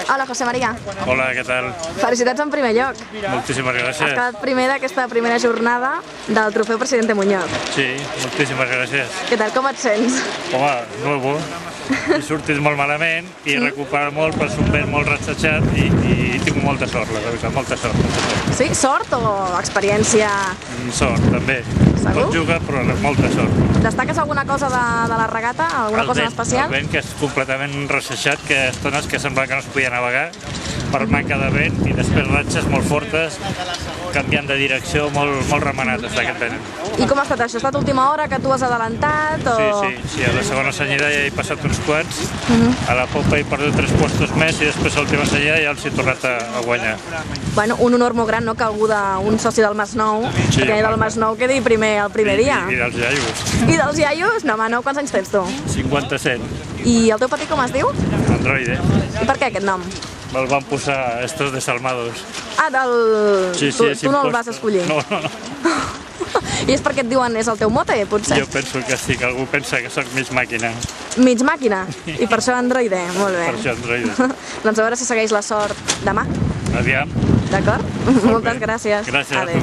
Hola, José María. Hola, què tal? Felicitats en primer lloc. Moltíssimes Has gràcies. quedat primer d'aquesta primera jornada del trofeu Presidente Muñoz. Sí, moltíssimes gràcies. Què tal, com et sents? Home, nuevo. He sortit molt malament i he recuperat molt, però és un vent molt ratxatxat i tinc molta sort, la veritat, molta sort. Sí? Sort o experiència? Sort, també. Segur? Tot juga, però molta sort. Destaques alguna cosa de la regata? Alguna cosa en especial? El vent, que és completament rassejat, que hi ha estones que sembla que no es podia navegar per manca de vent, i després ratxes molt fortes, canviant de direcció, molt remenat està aquest vent. I com ha estat això? Ha estat última hora que tu has adelantat? O... Sí, a la segona senyera ja he passat uns quants, a la popa he perdut 3 puestos més i després a l'última senyera ja els he tornat a guanyar. Bueno, un honor molt gran, no?, que algú d'un soci del Masnou, Sí, que del Masnou quedi primer el primer dia. I dels iaios. I dels iaios? No, home, no, quants anys tens tu? 57, I el teu petit com es diu? androide. I per què aquest nom? Me'l van posar estos desalmados. Ah, del... Sí, tu no el vas escollir? No. I és perquè et diuen és el teu mote, potser? Jo penso que sí, que algú pensa que sóc mig màquina. Mig màquina? I per això Androide? Molt bé. Per això androide. Doncs a veure si segueix la sort demà, Aviam. d'acord? Moltes gràcies. Gràcies a tu. Adéu.